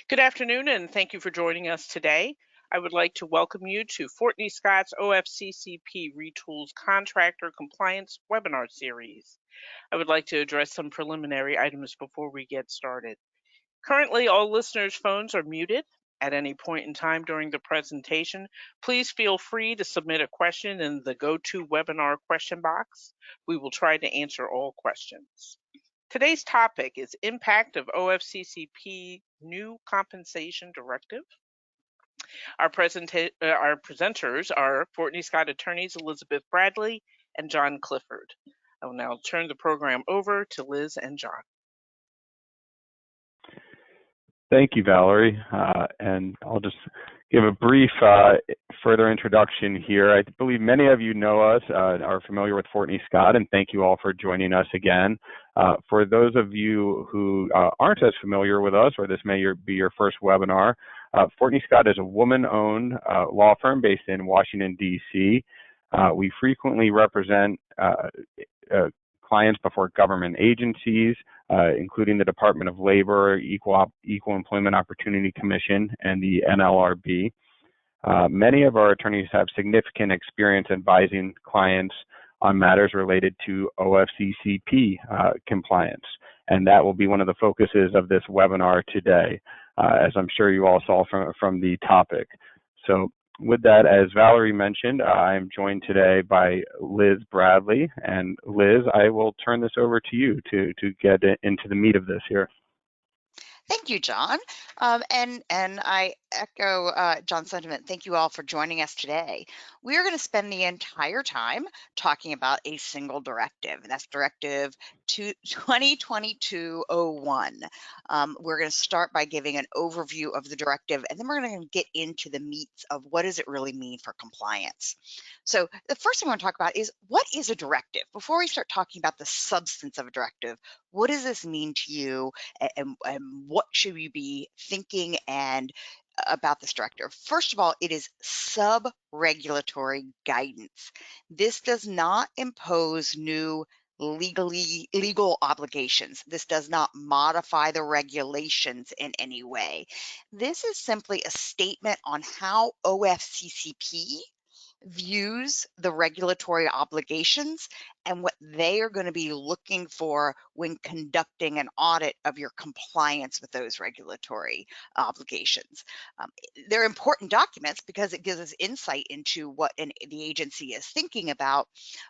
Good afternoon, and thank you for joining us today. I would like to welcome you to Fortney Scott's OFCCP Retools Contractor Compliance webinar series. I would like to address some preliminary items before we get started. Currently, all listeners' phones are muted. At any point in time during the presentation, please feel free to submit a question in the GoToWebinar question box. We will try to answer all questions. Today's topic is impact of OFCCP new compensation directive. Our presenters are Fortney Scott attorneys Elizabeth Bradley and John Clifford. I will now turn the program over to Liz and John. Thank you, Valerie. And I'll just give a brief further introduction here. I believe many of you know us, are familiar with Fortney Scott, and thank you all for joining us again. For those of you who aren't as familiar with us, or this may be your first webinar, Fortney Scott is a woman-owned law firm based in Washington, D.C. We frequently represent clients before government agencies, including the Department of Labor, Equal Employment Opportunity Commission, and the NLRB. Many of our attorneys have significant experience advising clients on matters related to OFCCP compliance, and that will be one of the focuses of this webinar today, as I'm sure you all saw from the topic. So with that, as Valerie mentioned, I am joined today by Liz Bradley. And Liz, I will turn this over to you to get into the meat of this here. Thank you, John. And I echo John's sentiment. Thank you all for joining us today. We are going to spend the entire time talking about a single directive, and that's Directive 2022-01. We're going to start by giving an overview of the directive, and then we're going to get into the meats of what does it really mean for compliance. So the first thing I want to talk about is, what is a directive? Before we start talking about the substance of a directive, what does this mean to you, and what should we be thinking and about this directive? First of all, it is sub-regulatory guidance. This does not impose new legal obligations. This does not modify the regulations in any way. This is simply a statement on how OFCCP views the regulatory obligations and what they are going to be looking for when conducting an audit of your compliance with those regulatory obligations. They're important documents because it gives us insight into what the agency is thinking about.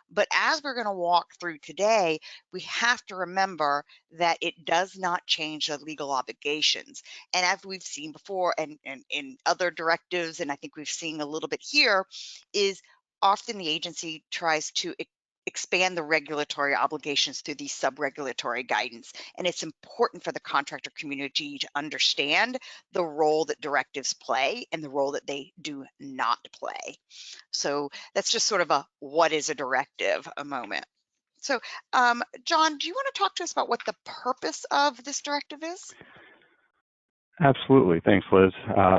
But as we're going to walk through today, we have to remember that it does not change the legal obligations. And as we've seen before and in other directives, and I think we've seen a little bit here, is often the agency tries to expand the regulatory obligations through these sub-regulatory guidance. And it's important for the contractor community to understand the role that directives play and the role that they do not play. So that's just sort of a what is a directive a moment. So John, do you want to talk to us about what the purpose of this directive is? Absolutely. Thanks, Liz.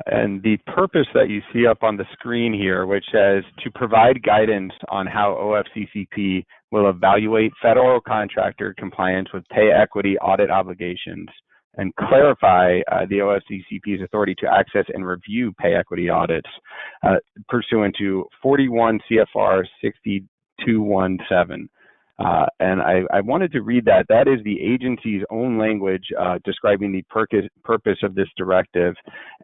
And the purpose that you see up on the screen here, which says to provide guidance on how OFCCP will evaluate federal contractor compliance with pay equity audit obligations and clarify the OFCCP's authority to access and review pay equity audits pursuant to 41 CFR 6217. And I wanted to read that. That is the agency's own language describing the purpose of this directive.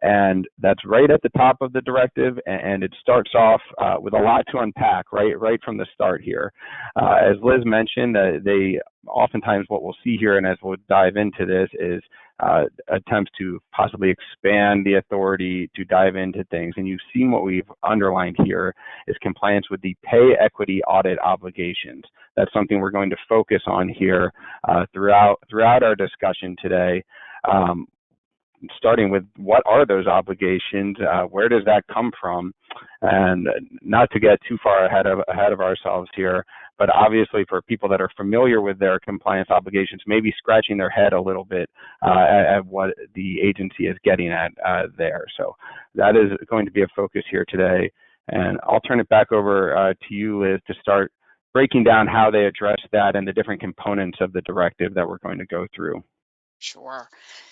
And that's right at the top of the directive. And it starts off with a lot to unpack right from the start here. As Liz mentioned, they oftentimes what we'll see here, and as we'll dive into this, is attempts to possibly expand the authority to dive into things. And you've seen what we've underlined here is compliance with the pay equity audit obligations. That's something we're going to focus on here throughout our discussion today. Starting with what are those obligations, where does that come from, and not to get too far ahead of ourselves here, but obviously for people that are familiar with their compliance obligations, maybe scratching their head a little bit at what the agency is getting at there. So that is going to be a focus here today, and I'll turn it back over to you, Liz, to start breaking down how they address that and the different components of the directive that we're going to go through. Sure.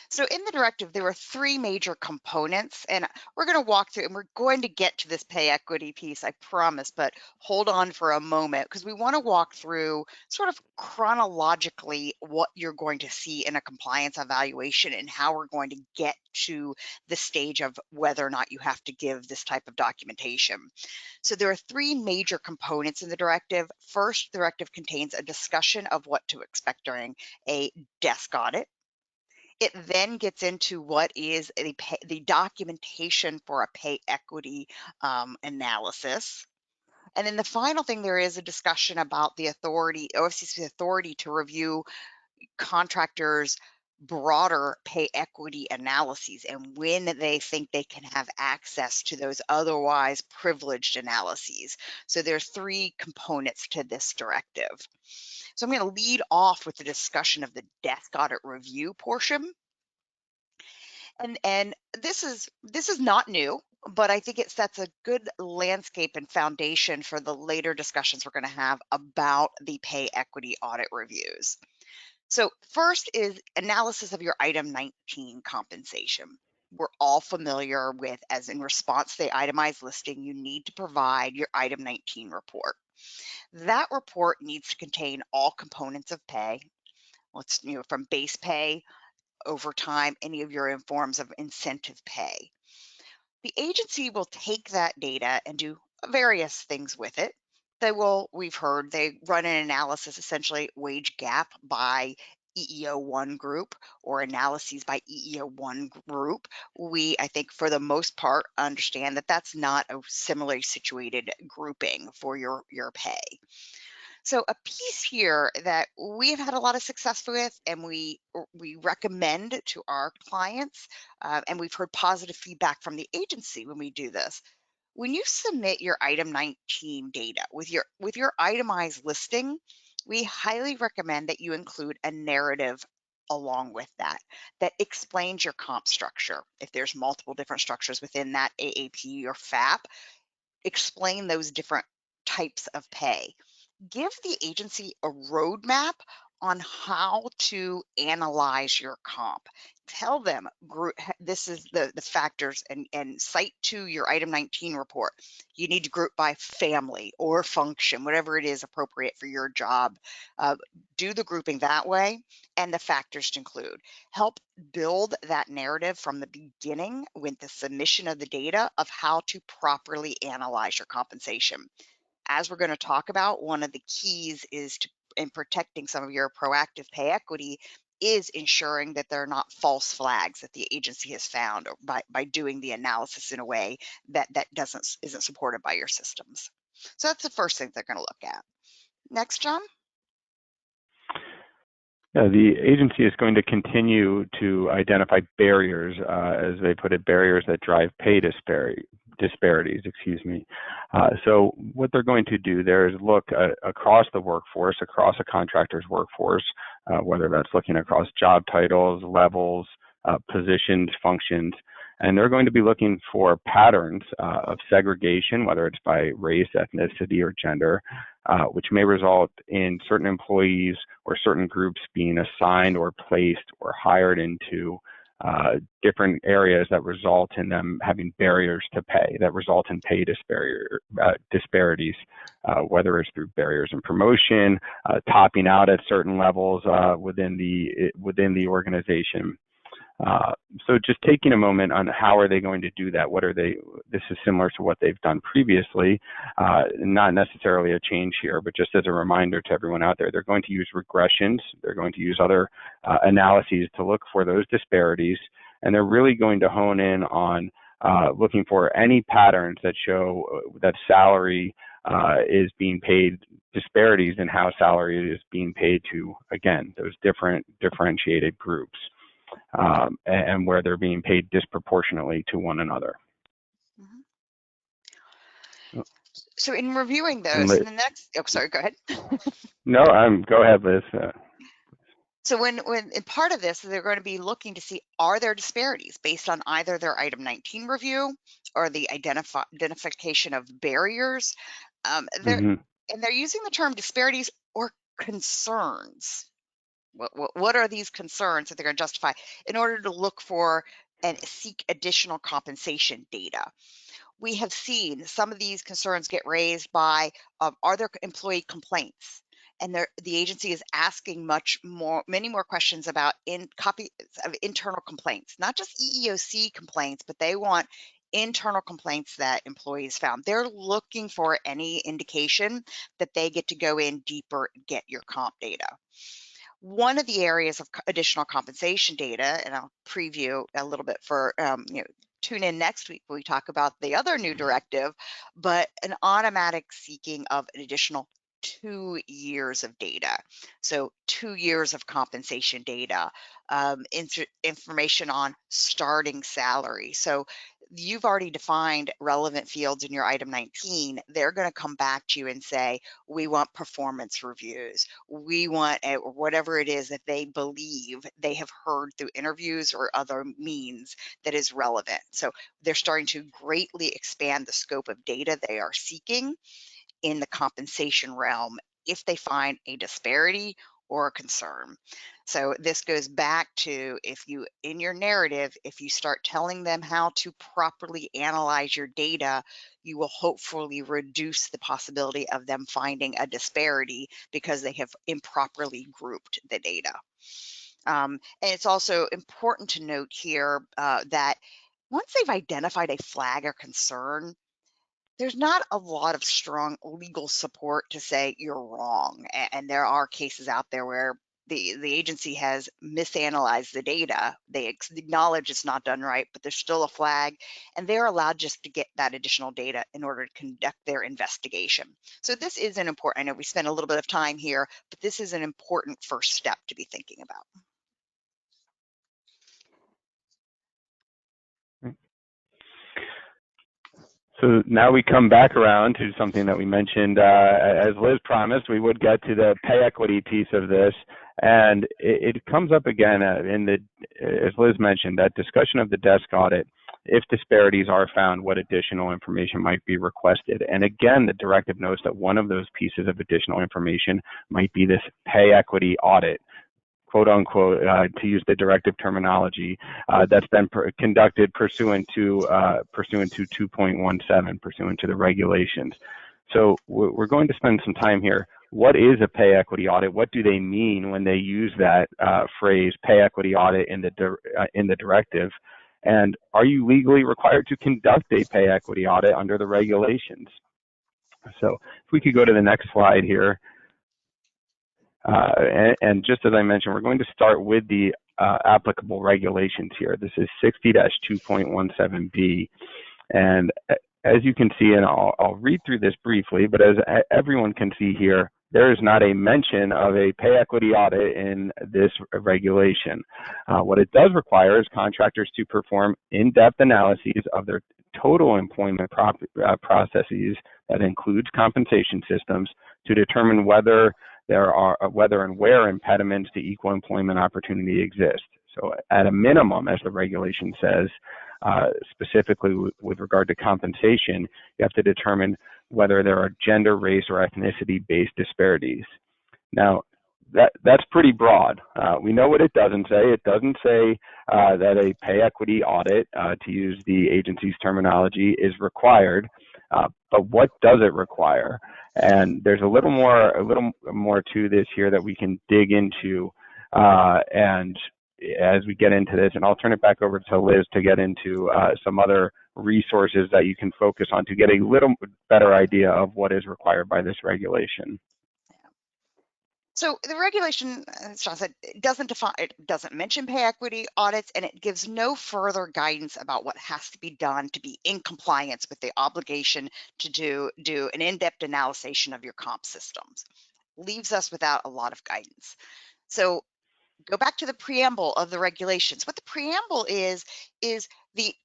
So in the directive, there were three major components, and we're going to walk through, and we're going to get to this pay equity piece, I promise, but hold on for a moment because we want to walk through sort of chronologically what you're going to see in a compliance evaluation and how we're going to get to the stage of whether or not you have to give this type of documentation. So there are three major components in the directive. First, the directive contains a discussion of what to expect during a desk audit. It then gets into what is the documentation for a pay equity analysis. And then the final thing, there is a discussion about the authority, OFCCP's authority to review contractors' broader pay equity analyses and when they think they can have access to those otherwise privileged analyses. So there's three components to this directive. So I'm going to lead off with the discussion of the desk audit review portion. And this is not new, but I think it sets a good landscape and foundation for the later discussions we're going to have about the pay equity audit reviews. So first is analysis of your item 19 compensation. We're all familiar with, as in response to the itemized listing, you need to provide your item 19 report. That report needs to contain all components of pay. Let's, from base pay, overtime, any of your forms of incentive pay. The agency will take that data and do various things with it. We've heard, they run an analysis, essentially wage gap by EEO1 group or analyses by EEO1 group. I think for the most part, understand that that's not a similarly situated grouping for your pay. So a piece here that we've had a lot of success with and we recommend to our clients, and we've heard positive feedback from the agency when we do this. When you submit your item 19 data with your itemized listing, we highly recommend that you include a narrative along with that explains your comp structure. If there's multiple different structures within that AAP or FAP, explain those different types of pay. Give the agency a roadmap on how to analyze your comp. Tell them this is the factors and cite to your item 19 report. You need to group by family or function, whatever it is appropriate for your job. Do the grouping that way and the factors to include. Help build that narrative from the beginning with the submission of the data of how to properly analyze your compensation. As we're going to talk about, one of the keys is in protecting some of your proactive pay equity is ensuring that there are not false flags that the agency has found by doing the analysis in a way that isn't supported by your systems. So that's the first thing they're going to look at. Next, John. Yeah, the agency is going to continue to identify barriers, as they put it, barriers that drive pay disparities, so what they're going to do there is look across the workforce, across a contractor's workforce, whether that's looking across job titles, levels, positions, functions, and they're going to be looking for patterns of segregation, whether it's by race, ethnicity, or gender, which may result in certain employees or certain groups being assigned or placed or hired into different areas that result in them having barriers to pay, that result in pay disparities, whether it's through barriers in promotion, topping out at certain levels within the organization. So just taking a moment on how are they going to do that? This is similar to what they've done previously, not necessarily a change here, but just as a reminder to everyone out there, they're going to use regressions. They're going to use other analyses to look for those disparities. And they're really going to hone in on looking for any patterns that show that salary is being paid, disparities in how salary is being paid to, again, those differentiated groups. And where they're being paid disproportionately to one another. Mm-hmm. So in reviewing those, in the next, sorry, go ahead. No, go ahead, Liz. So when in part of this, they're going to be looking to see, are there disparities based on either their item 19 review or the identification of barriers. And they're using the term disparities or concerns. What are these concerns that they're going to justify in order to look for and seek additional compensation data? We have seen some of these concerns get raised by, are there employee complaints? And the agency is asking many more questions about copies of internal complaints, not just EEOC complaints, but they want internal complaints that employees found. They're looking for any indication that they get to go in deeper and get your comp data. One of the areas of additional compensation data, and I'll preview a little bit for, tune in next week when we talk about the other new directive, but an automatic seeking of an additional 2 years of data. So 2 years of compensation data, information on starting salary. So you've already defined relevant fields in your item 19. They're going to come back to you and say, we want performance reviews. We want whatever it is that they believe they have heard through interviews or other means that is relevant. So they're starting to greatly expand the scope of data they are seeking in the compensation realm if they find a disparity or a concern. So this goes back to, in your narrative, if you start telling them how to properly analyze your data, you will hopefully reduce the possibility of them finding a disparity because they have improperly grouped the data. And it's also important to note here that once they've identified a flag or concern, there's not a lot of strong legal support to say you're wrong. And there are cases out there where the agency has misanalyzed the data. They acknowledge it's not done right, but there's still a flag, and they're allowed just to get that additional data in order to conduct their investigation. So this is an important, I know we spent a little bit of time here, but this is an important first step to be thinking about. So now we come back around to something that we mentioned, as Liz promised, we would get to the pay equity piece of this. And it comes up again as Liz mentioned, that discussion of the desk audit. If disparities are found, what additional information might be requested? And again, the directive notes that one of those pieces of additional information might be this pay equity audit, quote unquote, to use the directive terminology, that's been conducted pursuant to 2.17, pursuant to the regulations. So we're going to spend some time here. What is a pay equity audit? What do they mean when they use that phrase, pay equity audit, in the directive? And are you legally required to conduct a pay equity audit under the regulations? So if we could go to the next slide here. And just as I mentioned, we're going to start with the applicable regulations here. This is 60-2.17B. And as you can see, and I'll read through this briefly, but as everyone can see here, there is not a mention of a pay equity audit in this regulation. What it does require is contractors to perform in-depth analyses of their total employment processes that includes compensation systems to determine whether and where impediments to equal employment opportunity exist. So at a minimum, as the regulation says, specifically with regard to compensation, you have to determine whether there are gender, race, or ethnicity-based disparities. Now, that's pretty broad. We know what it doesn't say. It doesn't say that a pay equity audit, to use the agency's terminology, is required. But what does it require? And there's a little more to this here that we can dig into, and as we get into this, and I'll turn it back over to Liz to get into some other resources that you can focus on to get a little better idea of what is required by this regulation. So the regulation, as John said, it doesn't mention pay equity audits, and it gives no further guidance about what has to be done to be in compliance with the obligation to do an in-depth analysis of your comp systems. Leaves us without a lot of guidance. So go back to the preamble of the regulations. What the preamble is the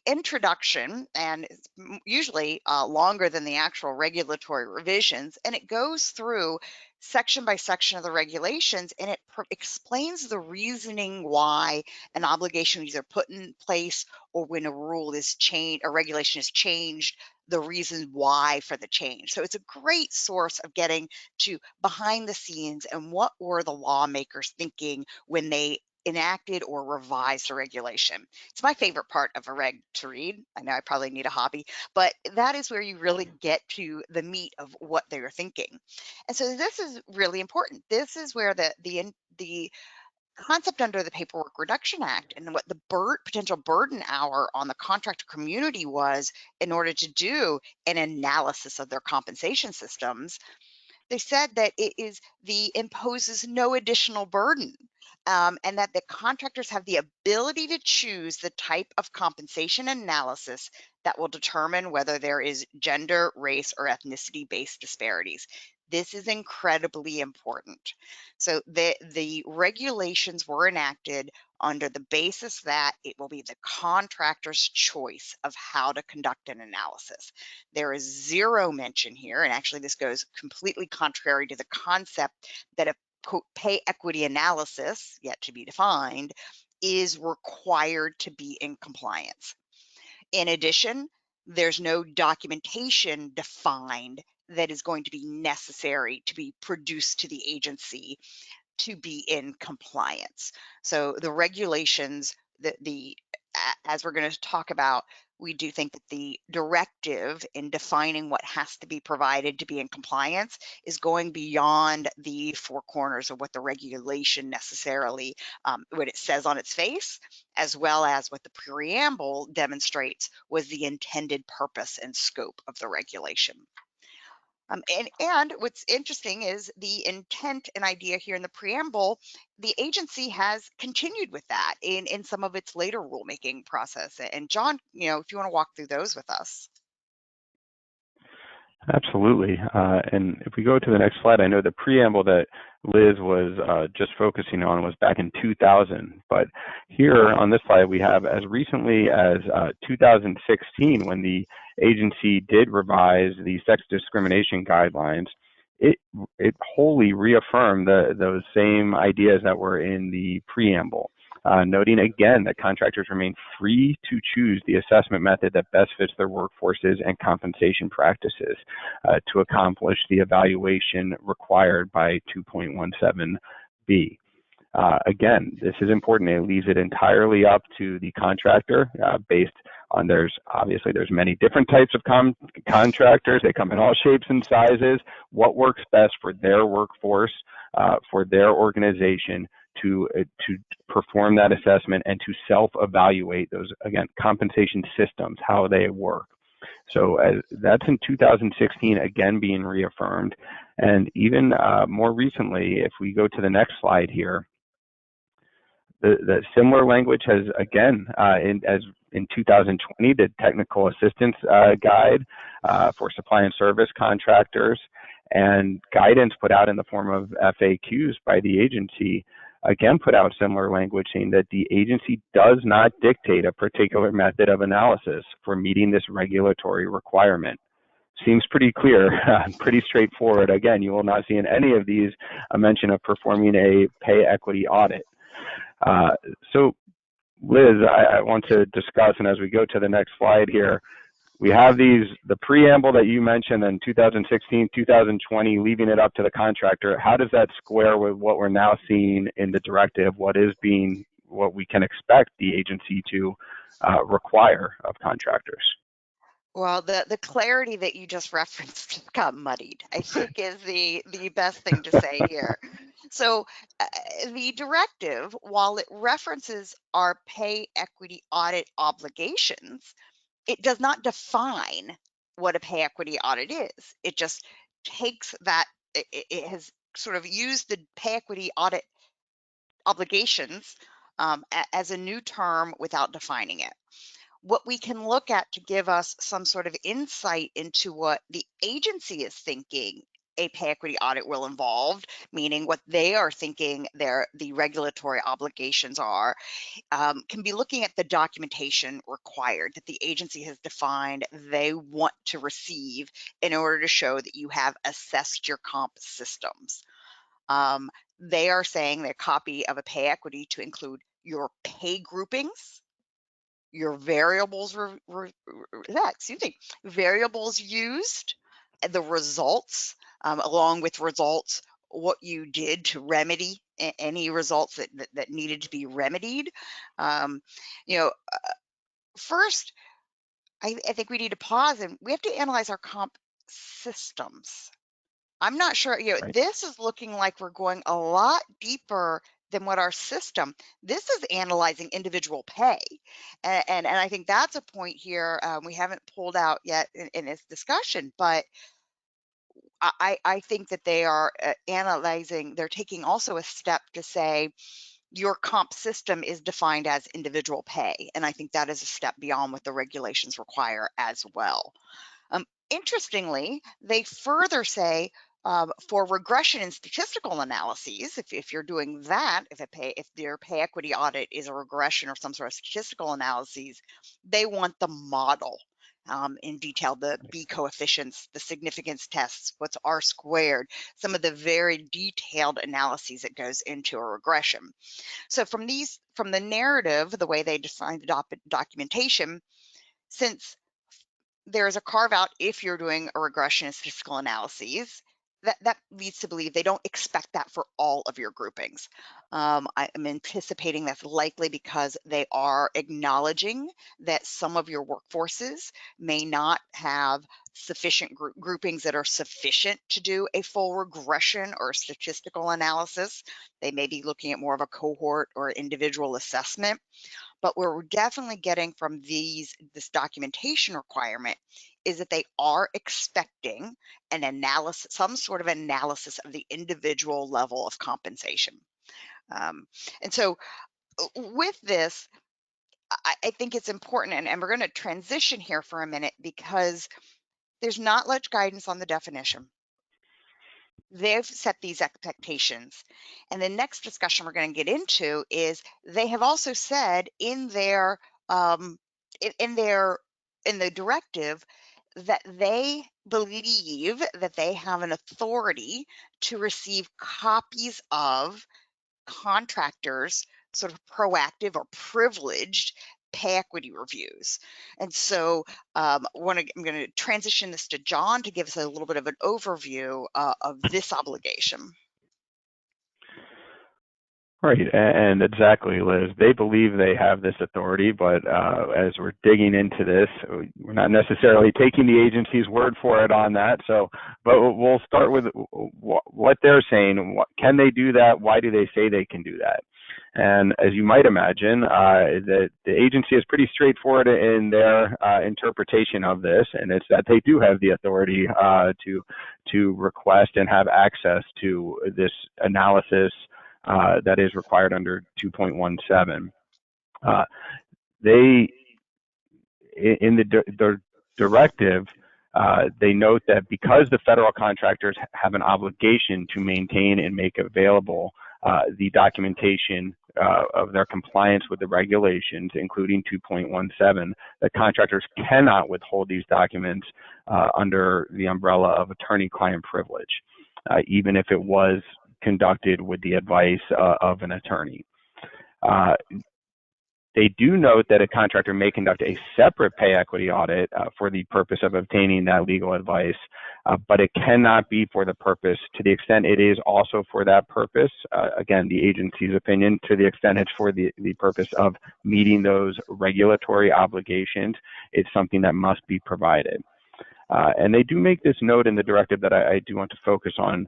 introduction, and it's usually longer than the actual regulatory revisions, and it goes through section by section of the regulations, and it explains the reasoning why an obligation is either put in place or when a rule is changed, a regulation is changed the reason why for the change. So it's a great source of getting to behind the scenes and what were the lawmakers thinking when they enacted or revised a regulation. It's my favorite part of a reg to read. I know I probably need a hobby, but that is where you really get to the meat of what they're thinking. And so this is really important. This is where the concept under the Paperwork Reduction Act and what the potential burden hour on the contractor community was in order to do an analysis of their compensation systems. They said that imposes no additional burden, and that the contractors have the ability to choose the type of compensation analysis that will determine whether there is gender, race, or ethnicity-based disparities. This is incredibly important. So the regulations were enacted under the basis that it will be the contractor's choice of how to conduct an analysis. There is zero mention here, and actually this goes completely contrary to the concept that a quote pay equity analysis, yet to be defined, is required to be in compliance. In addition, there's no documentation defined that is going to be necessary to be produced to the agency to be in compliance. So the regulations, as we're going to talk about, we do think that the directive in defining what has to be provided to be in compliance is going beyond the four corners of what the regulation necessarily, what it says on its face, as well as what the preamble demonstrates was the intended purpose and scope of the regulation. And what's interesting is the intent and idea here in the preamble, the agency has continued with that in some of its later rulemaking process. And John, if you want to walk through those with us. Absolutely. And if we go to the next slide, I know the preamble that Liz was just focusing on was back in 2000, but here on this slide we have as recently as 2016, when the agency did revise the sex discrimination guidelines, it wholly reaffirmed those same ideas that were in the preamble. Noting again that contractors remain free to choose the assessment method that best fits their workforces and compensation practices to accomplish the evaluation required by 2.17b. Again, this is important. It leaves it entirely up to the contractor based on there's many different types of contractors. They come in all shapes and sizes. What works best for their workforce, for their organization, to perform that assessment and to self-evaluate those, again, compensation systems, how they work. So that's in 2016, again, being reaffirmed. And even more recently, if we go to the next slide here, the similar language has, again, in 2020, the Technical Assistance Guide for Supply and Service Contractors, and guidance put out in the form of FAQs by the agency, again put out similar language saying that the agency does not dictate a particular method of analysis for meeting this regulatory requirement. Seems pretty clear, pretty straightforward. Again, you will not see in any of these a mention of performing a pay equity audit. So Liz, I want to discuss, and as we go to the next slide here, we have the preamble that you mentioned in 2016, 2020, leaving it up to the contractor. How does that square with what we're now seeing in the directive, what we can expect the agency to require of contractors? Well, the clarity that you just referenced just got muddied, I think, is the best thing to say here. So the directive, while it references our pay equity audit obligations, it does not define what a pay equity audit is. It just takes that, it has sort of used the pay equity audit obligations as a new term without defining it. What we can look at to give us some sort of insight into what the agency is thinking a pay equity audit will involve, meaning what they are thinking the regulatory obligations are, can be looking at the documentation required that the agency has defined they want to receive in order to show that you have assessed your comp systems. They are saying a copy of a pay equity to include your pay groupings, your variables variables used, the results, along with results, what you did to remedy any results that needed to be remedied. You know, first, I think we need to pause and we have to analyze our comp systems. I'm not sure, Right. this is looking like we're going a lot deeper than what our system. This is analyzing individual pay. And I think that's a point here we haven't pulled out yet in this discussion, but I think that they are analyzing, they're taking also a step to say, your comp system is defined as individual pay. And I think that is a step beyond what the regulations require as well. Interestingly, they further say for regression and statistical analyses, if you're doing that, if their pay equity audit is a regression or some sort of statistical analyses, they want the model in detail, the B coefficients, the significance tests, what's R squared, some of the very detailed analyses that goes into a regression. So from the narrative, the way they define the documentation, since there's a carve out if you're doing a regression and statistical analyses, that leads to believe they don't expect that for all of your groupings. I'm anticipating that's likely because they are acknowledging that some of your workforces may not have sufficient groupings that are sufficient to do a full regression or statistical analysis. They may be looking at more of a cohort or individual assessment. But what we're definitely getting from this documentation requirement is that they are expecting an analysis, some sort of analysis of the individual level of compensation. And so with this, I think it's important, and we're going to transition here for a minute because there's not much guidance on the definition. They've set these expectations. And the next discussion we're going to get into is they have also said in their in the directive that they believe that they have an authority to receive copies of contractors' sort of proactive or privileged pay equity reviews. And so I'm going to transition this to John to give us a little bit of an overview of this obligation. Right, and exactly, Liz. They believe they have this authority, but as we're digging into this, we're not necessarily taking the agency's word for it on that. So, but we'll start with what they're saying. Can they do that? Why do they say they can do that? And as you might imagine, the agency is pretty straightforward in their interpretation of this, and it's that they do have the authority to request and have access to this analysis that is required under 2.17. They, in the directive, they note that because the federal contractors have an obligation to maintain and make available the documentation of their compliance with the regulations, including 2.17, that contractors cannot withhold these documents under the umbrella of attorney-client privilege, even if it was conducted with the advice of an attorney. They do note that a contractor may conduct a separate pay equity audit for the purpose of obtaining that legal advice, but it cannot be for the purpose, to the extent it is also for that purpose, again, the agency's opinion, to the extent it's for the purpose of meeting those regulatory obligations, it's something that must be provided. And they do make this note in the directive that I do want to focus on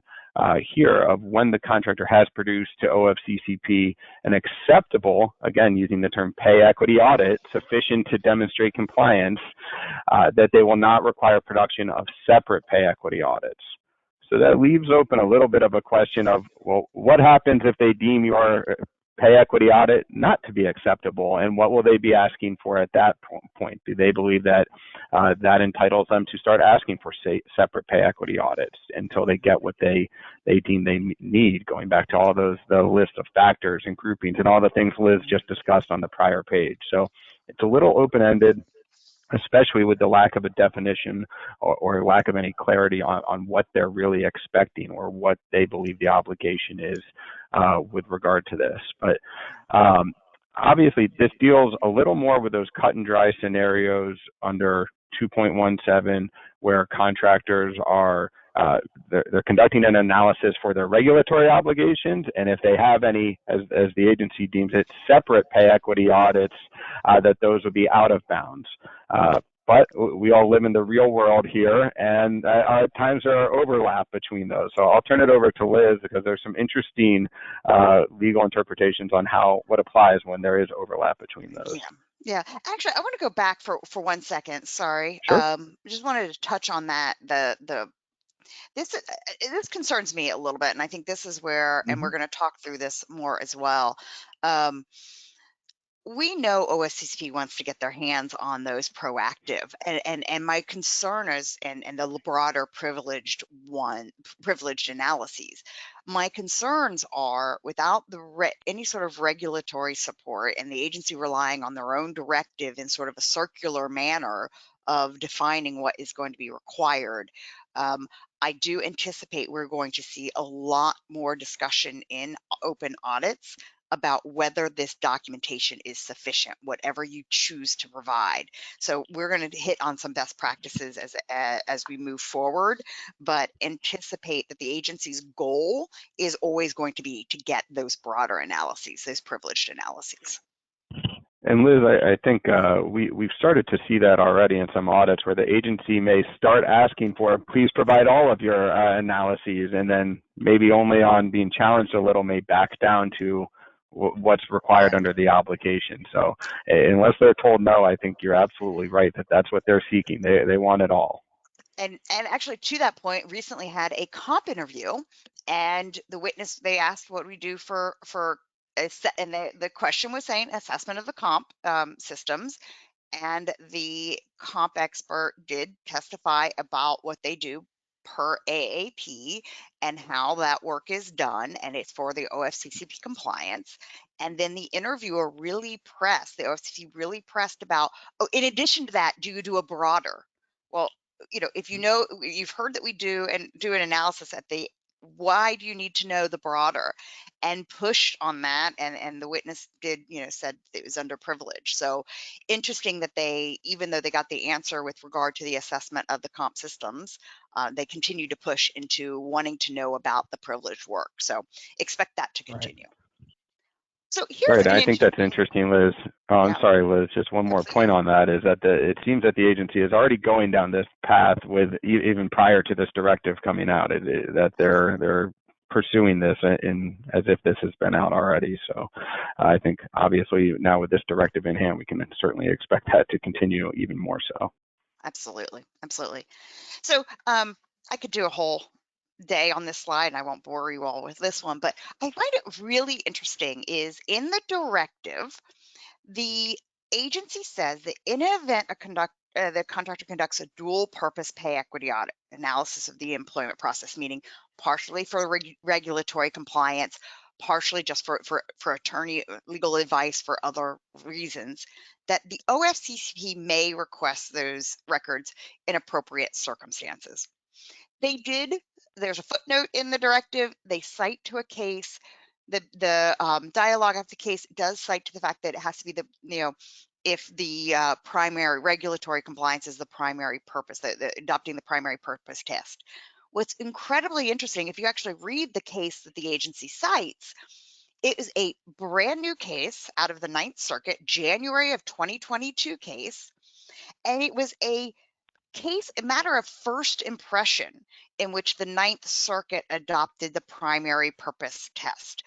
here, of when the contractor has produced to OFCCP an acceptable, again, using the term pay equity audit, sufficient to demonstrate compliance, that they will not require production of separate pay equity audits. So that leaves open a little bit of a question of, well, what happens if they deem your pay equity audit not to be acceptable, and what will they be asking for at that point? Do they believe that that entitles them to start asking for separate pay equity audits until they get what they deem they need, going back to all the list of factors and groupings and all the things Liz just discussed on the prior page? So it's a little open-ended, especially with the lack of a definition or lack of any clarity on what they're really expecting or what they believe the obligation is with regard to this. But obviously, this deals a little more with those cut and dry scenarios under 2.17, where contractors are they're conducting an analysis for their regulatory obligations, and if they have any, as the agency deems it, separate pay equity audits, that those would be out of bounds. But we all live in the real world here, and at times there are overlap between those. So I'll turn it over to Liz, because there's some interesting legal interpretations on what applies when there is overlap between those. Yeah. Actually, I want to go back for 1 second. Sorry. Sure. Just wanted to touch on that. This concerns me a little bit, and I think this is where, and we're going to talk through this more as well. We know OFCCP wants to get their hands on those proactive, and my concern is, and the broader privileged analyses. My concerns are, without any sort of regulatory support and the agency relying on their own directive in sort of a circular manner of defining what is going to be required, I do anticipate we're going to see a lot more discussion in open audits about whether this documentation is sufficient, whatever you choose to provide. So we're going to hit on some best practices as we move forward, but anticipate that the agency's goal is always going to be to get those broader analyses, those privileged analyses. And Liz, I think we've started to see that already in some audits, where the agency may start asking for, please provide all of your analyses, and then maybe only on being challenged a little may back down to what's required under the obligation. So unless they're told no, I think you're absolutely right that that's what they're seeking. They want it all. And actually, to that point, recently had a comp interview, and the witness, they asked what we do for and the question was saying assessment of the comp systems, and the comp expert did testify about what they do per AAP and how that work is done, and it's for the OFCCP compliance. And then the interviewer really pressed, the OFCCP really pressed about, oh, in addition to that, do you do a broader? Well, you know, if you know, you've heard that we do an analysis at the, why do you need to know the broader? And pushed on that, and the witness did, you know, said it was underprivileged. So interesting that they, even though they got the answer with regard to the assessment of the comp systems, they continue to push into wanting to know about the privileged work. So expect that to continue. Right. So here's I think that's interesting, Liz. Oh, I'm sorry, Liz. Just one more point on that is that it seems that the agency is already going down this path with even prior to this directive coming out. That they're pursuing this as if this has been out already. So I think obviously now with this directive in hand, we can certainly expect that to continue even more so. Absolutely, absolutely. So I could do a whole day on this slide, and I won't bore you all with this one, but I find it really interesting is in the directive, the agency says that in an event the contractor conducts a dual purpose pay equity audit analysis of the employment process, meaning partially for regulatory compliance, partially just for attorney legal advice for other reasons, that the OFCCP may request those records in appropriate circumstances. They did. There's a footnote in the directive. They cite to a case. The dialogue of the case does cite to the fact that it has to be the, you know, if the primary regulatory compliance is the primary purpose, adopting the primary purpose test. What's incredibly interesting, if you actually read the case that the agency cites, it is a brand new case out of the Ninth Circuit, January of 2022 case, and it was a matter of first impression in which the Ninth Circuit adopted the primary purpose test.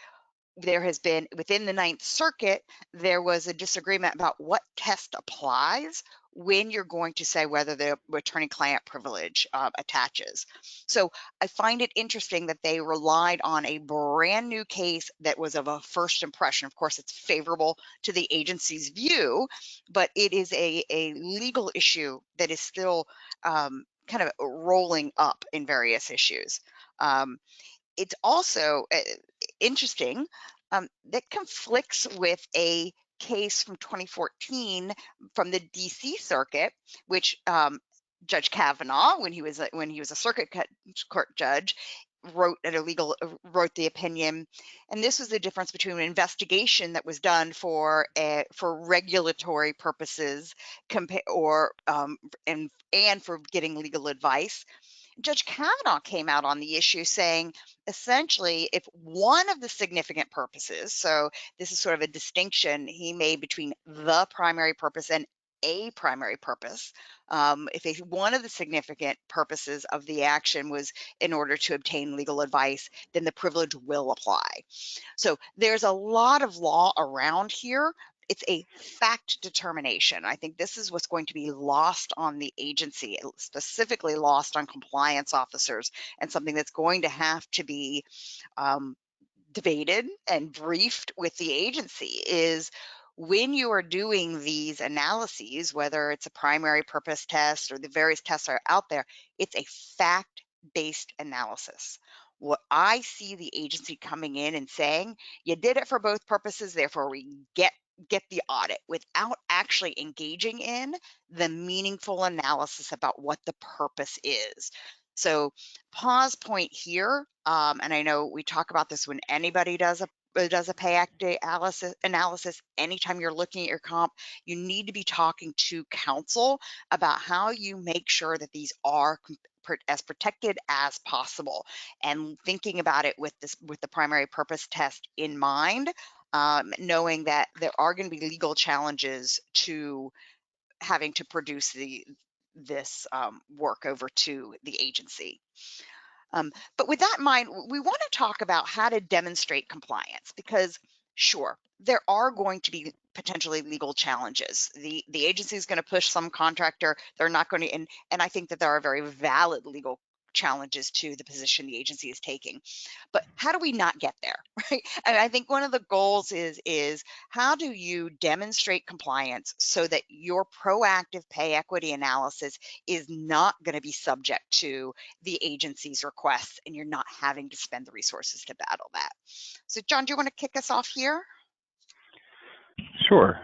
There has been, within the Ninth Circuit, there was a disagreement about what test applies when you're going to say whether the attorney-client privilege attaches. So I find it interesting that they relied on a brand new case that was of a first impression. Of course, it's favorable to the agency's view, but it is a legal issue that is still kind of rolling up in various issues. It's also interesting that conflicts with a case from 2014 from the DC Circuit, which Judge Kavanaugh, when he was a circuit court judge, wrote the opinion, and this was the difference between an investigation that was done for regulatory purposes and for getting legal advice. Judge Kavanaugh came out on the issue saying, essentially, if one of the significant purposes, so this is sort of a distinction he made between the primary purpose and a primary purpose, if one of the significant purposes of the action was in order to obtain legal advice, then the privilege will apply. So there's a lot of law around here. It's a fact determination. I think this is what's going to be lost on the agency, specifically lost on compliance officers, and something that's going to have to be debated and briefed with the agency is when you are doing these analyses, whether it's a primary purpose test or the various tests are out there, it's a fact-based analysis. What I see the agency coming in and saying, you did it for both purposes, therefore we get the audit, without actually engaging in the meaningful analysis about what the purpose is. So pause point here, and I know we talk about this when anybody does a pay equity analysis. Anytime you're looking at your comp, you need to be talking to counsel about how you make sure that these are as protected as possible, and thinking about it with the primary purpose test in mind, knowing that there are going to be legal challenges to having to produce this work over to the agency. But with that in mind, we want to talk about how to demonstrate compliance, because sure, there are going to be potentially legal challenges. The agency is going to push some contractor. They're not going to, and I think that there are very valid legal challenges to the position the agency is taking. But how do we not get there, right? And I think one of the goals is how do you demonstrate compliance so that your proactive pay equity analysis is not going to be subject to the agency's requests, and you're not having to spend the resources to battle that. So John, do you want to kick us off here? Sure.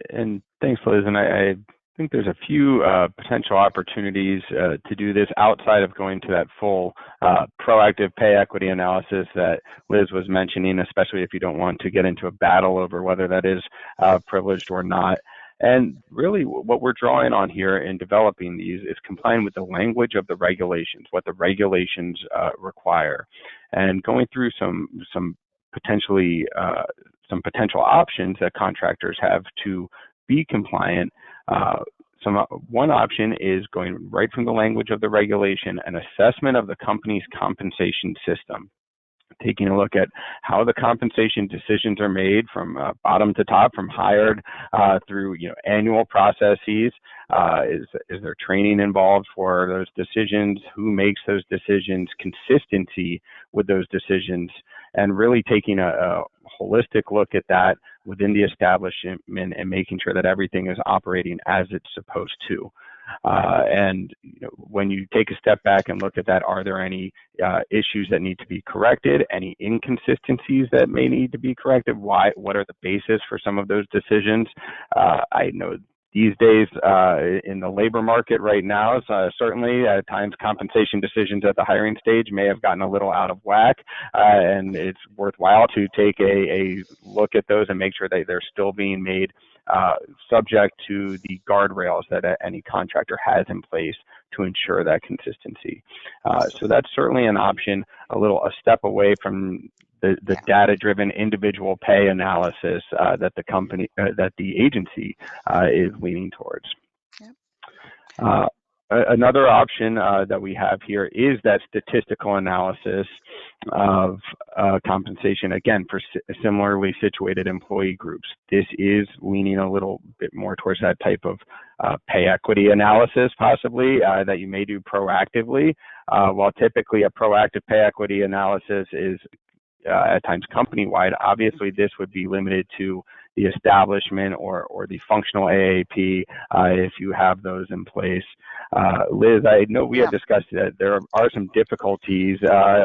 And thanks, Liz. And I think there's a few potential opportunities to do this outside of going to that full proactive pay equity analysis that Liz was mentioning, especially if you don't want to get into a battle over whether that is privileged or not. And really what we're drawing on here in developing these is complying with the language of the regulations, what the regulations require, and going through some potential options that contractors have to be compliant. One option is going right from the language of the regulation, an assessment of the company's compensation system, taking a look at how the compensation decisions are made from bottom to top, from hired through annual processes. Is there training involved for those decisions? Who makes those decisions? Consistency with those decisions, and really taking a holistic look at that within the establishment and making sure that everything is operating as it's supposed to. And when you take a step back and look at that, are there any issues that need to be corrected? Any inconsistencies that may need to be corrected? What are the basis for some of those decisions? I know these days in the labor market right now, certainly at times compensation decisions at the hiring stage may have gotten a little out of whack, and it's worthwhile to take a look at those and make sure that they're still being made subject to the guardrails that any contractor has in place to ensure that consistency. So that's certainly an option, a step away from the data-driven individual pay analysis that the agency is leaning towards. Yep. Another option that we have here is that statistical analysis of compensation, again, for similarly situated employee groups. This is leaning a little bit more towards that type of pay equity analysis, possibly, that you may do proactively. While typically a proactive pay equity analysis is at times company-wide, obviously this would be limited to the establishment or the functional AAP if you have those in place. Liz, I know we had discussed that there are some difficulties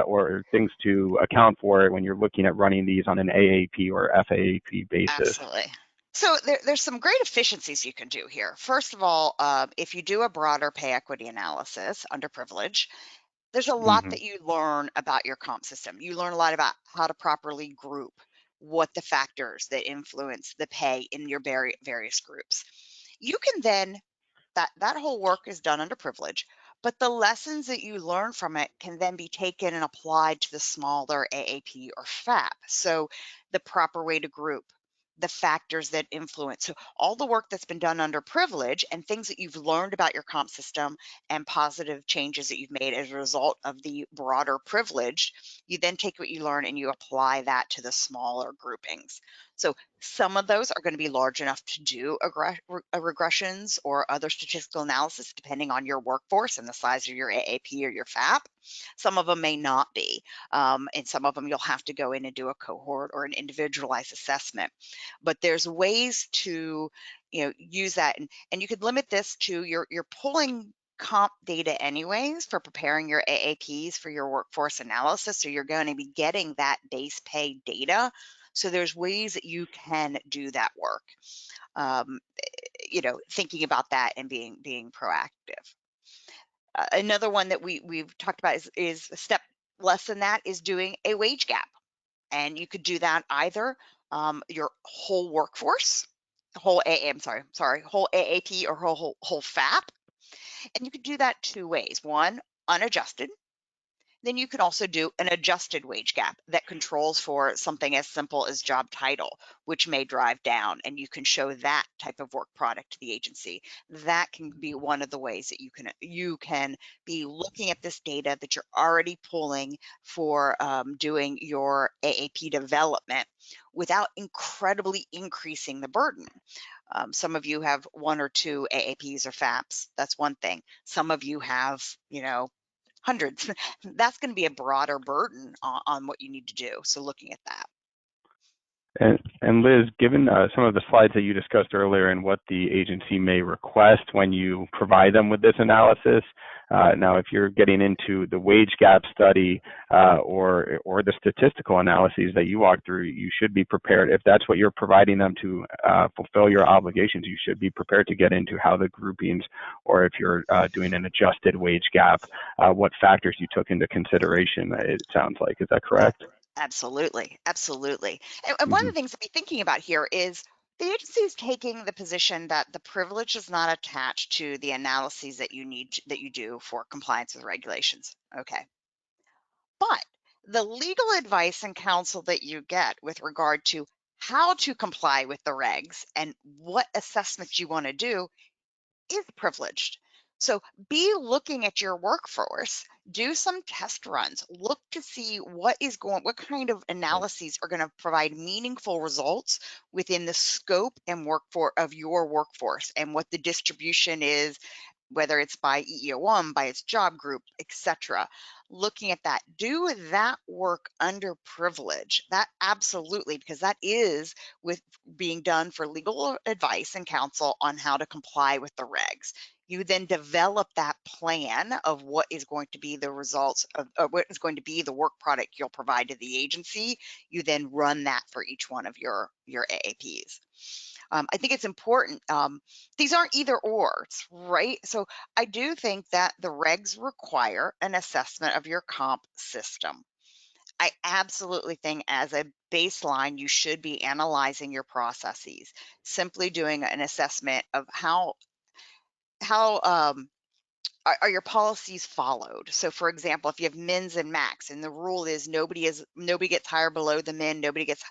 or things to account for when you're looking at running these on an AAP or FAAP basis. Absolutely. So there's some great efficiencies you can do here. First of all, if you do a broader pay equity analysis under privilege, There's a lot Hmm. that you learn about your comp system. You learn a lot about how to properly group, what the factors that influence the pay in your various groups. You can then, that whole work is done under privilege, but the lessons that you learn from it can then be taken and applied to the smaller AAP or FAP. So the proper way to group, the factors that influence. So all the work that's been done under privilege and things that you've learned about your comp system and positive changes that you've made as a result of the broader privilege, you then take what you learn and you apply that to the smaller groupings. So some of those are going to be large enough to do regressions or other statistical analysis, depending on your workforce and the size of your AAP or your FAP. Some of them may not be, and some of them you'll have to go in and do a cohort or an individualized assessment. But there's ways to, use that, and you could limit this to you're pulling comp data anyways for preparing your AAPs for your workforce analysis. So you're going to be getting that base pay data. So there's ways that you can do that work, thinking about that and being proactive. Another one that we've talked about is a step less than that is doing a wage gap. And you could do that either your whole workforce, whole AAP or whole FAP. And you could do that two ways. One, unadjusted. Then you can also do an adjusted wage gap that controls for something as simple as job title, which may drive down, and you can show that type of work product to the agency. That can be one of the ways that you can be looking at this data that you're already pulling for doing your AAP development without incredibly increasing the burden. Some of you have one or two AAPs or FAPs. That's one thing. Some of you have, hundreds. That's going to be a broader burden on what you need to do. So looking at that. And Liz, given some of the slides that you discussed earlier and what the agency may request when you provide them with this analysis, now if you're getting into the wage gap study or the statistical analyses that you walk through, you should be prepared. If that's what you're providing them to fulfill your obligations, you should be prepared to get into how the groupings, or if you're doing an adjusted wage gap, what factors you took into consideration, it sounds like. Is that correct? Absolutely. Absolutely. And one of the things to be thinking about here is the agency is taking the position that the privilege is not attached to the analyses that you do for compliance with regulations. Okay. But the legal advice and counsel that you get with regard to how to comply with the regs and what assessments you want to do is privileged. So be looking at your workforce, do some test runs, look to see what kind of analyses are going to provide meaningful results within the scope and of your workforce and what the distribution is, whether it's by EEO1, by its job group, etc. Looking at that, do that work under privilege. That absolutely, because that is with being done for legal advice and counsel on how to comply with the regs. You then develop that plan of what is going to be the results of what is going to be the work product you'll provide to the agency. You then run that for each one of your AAPs. I think it's important. These aren't either ors, right? So I do think that the regs require an assessment of your comp system. I absolutely think as a baseline, you should be analyzing your processes, simply doing an assessment of how are your policies followed. So for example, if you have mins and max and the rule is nobody gets hired below the min, nobody gets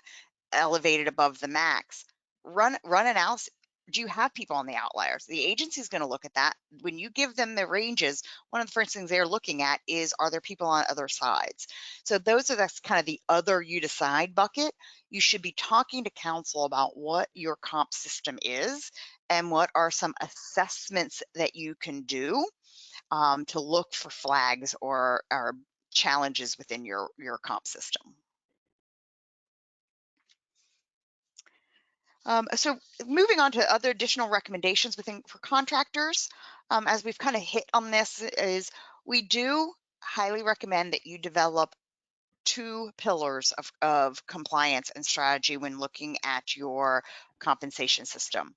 elevated above the max, run analysis. Do you have people on the outliers? The agency is going to look at that. When you give them the ranges, one of the first things they're looking at is, are there people on other sides? So that's kind of the other you decide bucket. You should be talking to counsel about what your comp system is and what are some assessments that you can do to look for flags or challenges within your comp system. So moving on to other additional recommendations for contractors, as we've kind of hit on this, is we do highly recommend that you develop two pillars of compliance and strategy when looking at your compensation system.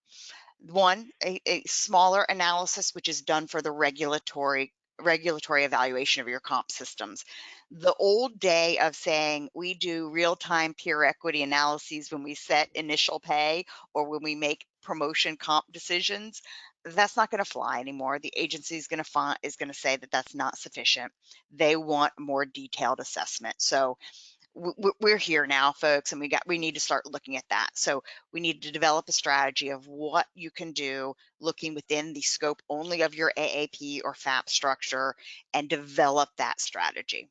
One, a smaller analysis, which is done for the regulatory regulatory evaluation of your comp systems. The old day of saying we do real-time peer equity analyses when we set initial pay or when we make promotion comp decisions, that's not going to fly anymore. The agency is going to say that that's not sufficient. They want more detailed assessment. So we're here now, folks, and we need to start looking at that. So we need to develop a strategy of what you can do looking within the scope only of your AAP or FAP structure and develop that strategy.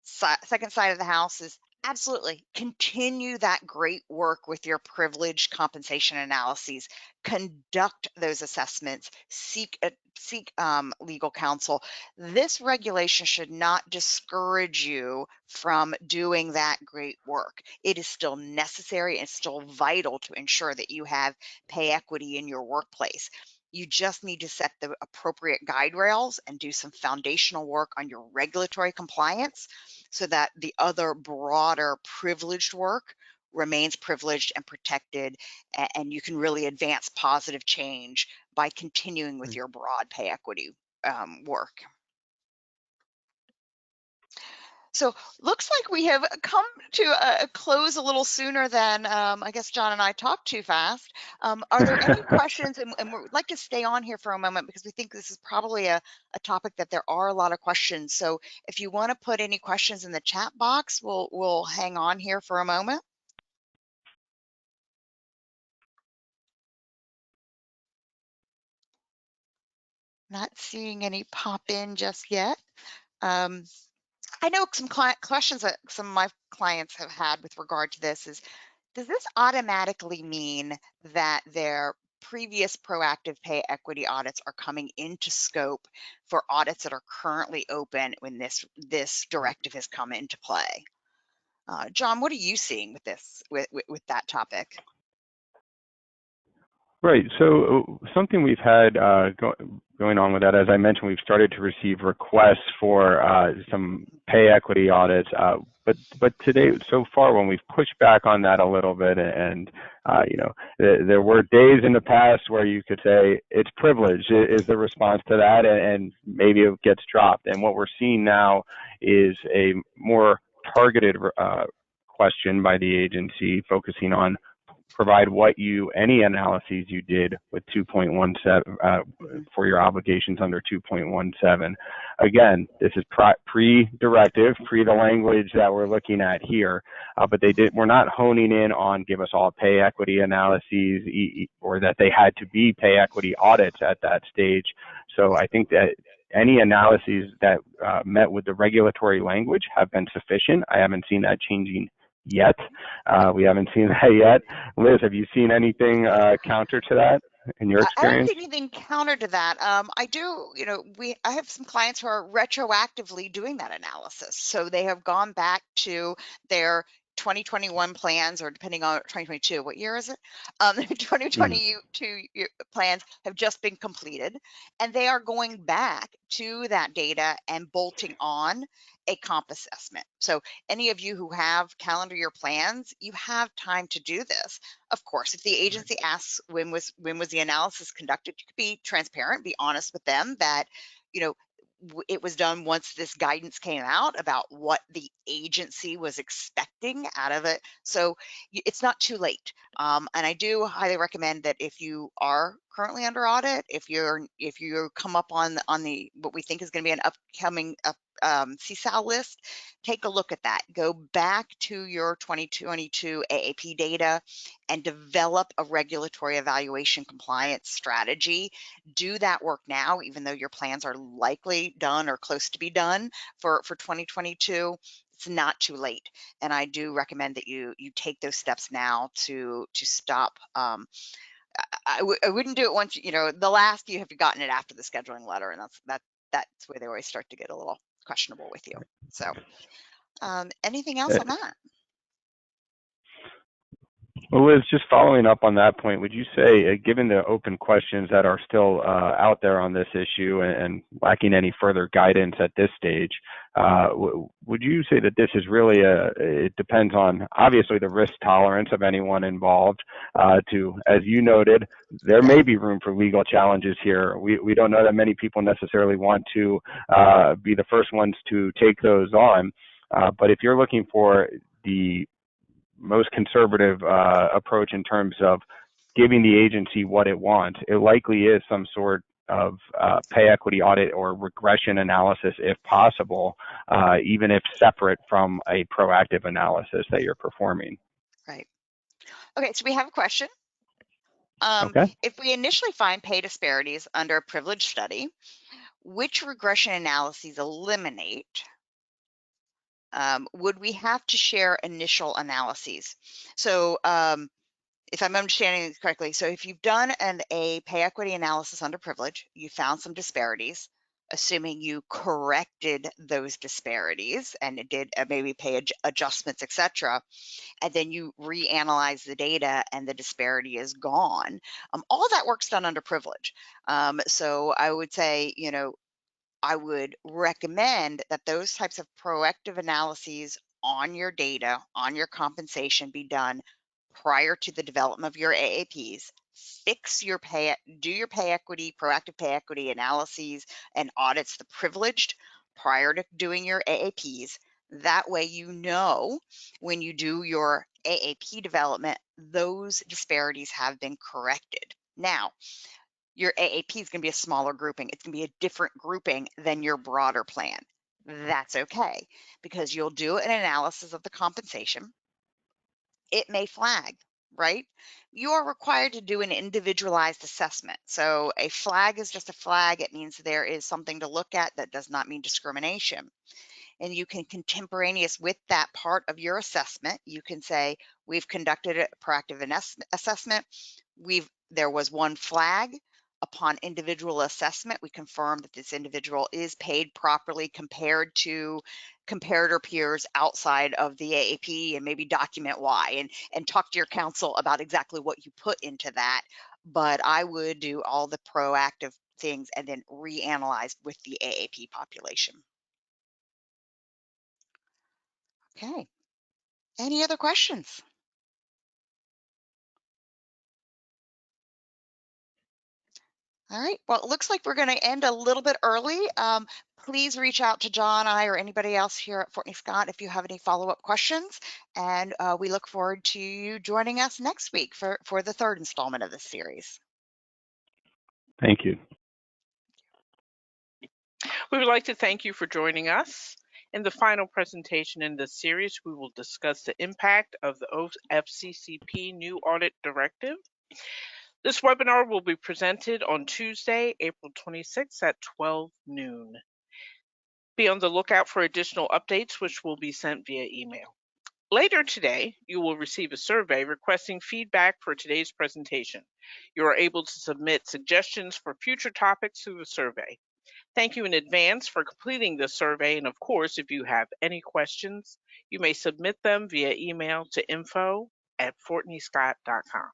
Second side of the house is absolutely continue that great work with your privileged compensation analyses. Conduct those assessments, seek legal counsel. This regulation should not discourage you from doing that great work. It is still necessary and still vital to ensure that you have pay equity in your workplace. You just need to set the appropriate guide rails and do some foundational work on your regulatory compliance so that the other broader privileged work remains privileged and protected, and you can really advance positive change by continuing with your broad pay equity work. So looks like we have come to a close a little sooner than I guess John and I talked too fast. Are there any questions? And we'd like to stay on here for a moment because we think this is probably a topic that there are a lot of questions. So if you want to put any questions in the chat box, we'll hang on here for a moment. Not seeing any pop in just yet. I know some questions that some of my clients have had with regard to this is, does this automatically mean that their previous proactive pay equity audits are coming into scope for audits that are currently open when this directive has come into play? John, what are you seeing with this, with that topic? Right. So something we've had going on with that, as I mentioned, we've started to receive requests for some pay equity audits. But today, so far, when we've pushed back on that a little bit, and you know, there were days in the past where you could say it's privileged is the response to that, and maybe it gets dropped. And what we're seeing now is a more targeted question by the agency, focusing on provide any analyses you did with 2.17 for your obligations under 2.17. Again, this is pre-directive, the language that we're looking at here, but we're not honing in on give us all pay equity analyses or that they had to be pay equity audits at that stage. So I think that any analyses that met with the regulatory language have been sufficient. I haven't seen that changing yet. We haven't seen that yet. Liz, have you seen anything counter to that in your experience? I haven't seen anything counter to that. I do, you know, I have some clients who are retroactively doing that analysis. So they have gone back to their 2021 plans, or depending on 2022, what year is it? The 2022 plans have just been completed, and they are going back to that data and bolting on a comp assessment. So any of you who have calendar year plans, you have time to do this. Of course, if the agency asks when was the analysis conducted, you could be transparent, be honest with them that, you know, it was done once this guidance came out about what the agency was expecting out of it. So it's not too late. And I do highly recommend that if you are currently under audit, if you come up on the what we think is going to be an upcoming CSAL list, take a look at that. Go back to your 2022 AAP data and develop a regulatory evaluation compliance strategy. Do that work now, even though your plans are likely done or close to be done for 2022. It's not too late, and I do recommend that you take those steps now to stop. I wouldn't do it once, you know, the last you have gotten it after the scheduling letter, and that's where they always start to get a little questionable with you. So anything else on that? Well, Liz, just following up on that point, would you say, given the open questions that are still out there on this issue and lacking any further guidance at this stage, would you say that this is really it depends on obviously the risk tolerance of anyone involved to, as you noted, there may be room for legal challenges here. We don't know that many people necessarily want to be the first ones to take those on, but if you're looking for the most conservative approach in terms of giving the agency what it wants, it likely is some sort of pay equity audit or regression analysis if possible, even if separate from a proactive analysis that you're performing. Right. Okay, so we have a question. Okay. If we initially find pay disparities under a privileged study, which regression analyses eliminate? Would we have to share initial analyses? So if I'm understanding this correctly, so if you've done a pay equity analysis under privilege, you found some disparities, assuming you corrected those disparities and it did maybe pay adjustments, etc., and then you reanalyze the data and the disparity is gone. All that work's done under privilege. So I would say, I would recommend that those types of proactive analyses on your data, on your compensation be done prior to the development of your AAPs. Do your pay equity, proactive pay equity analyses and audits the privileged prior to doing your AAPs. That way, when you do your AAP development, those disparities have been corrected. Now, your AAP is going to be a smaller grouping. It's going to be a different grouping than your broader plan. That's okay, because you'll do an analysis of the compensation. It may flag, right? You are required to do an individualized assessment. So a flag is just a flag. It means there is something to look at. That does not mean discrimination. And you can contemporaneous with that part of your assessment, you can say, we've conducted a proactive assessment. There was one flag. Upon individual assessment, we confirm that this individual is paid properly compared to comparator peers outside of the AAP, and maybe document why and talk to your counsel about exactly what you put into that. But I would do all the proactive things and then reanalyze with the AAP population. Okay. Any other questions? All right. Well, it looks like we're going to end a little bit early. Please reach out to John, I, or anybody else here at Fortney Scott if you have any follow-up questions. And we look forward to you joining us next week for the third installment of this series. Thank you. We would like to thank you for joining us. In the final presentation in this series, we will discuss the impact of the OFCCP new audit directive. This webinar will be presented on Tuesday, April 26th at 12 noon. Be on the lookout for additional updates, which will be sent via email. Later today, you will receive a survey requesting feedback for today's presentation. You are able to submit suggestions for future topics through the survey. Thank you in advance for completing this survey, and of course, if you have any questions, you may submit them via email to info@fortneyscott.com.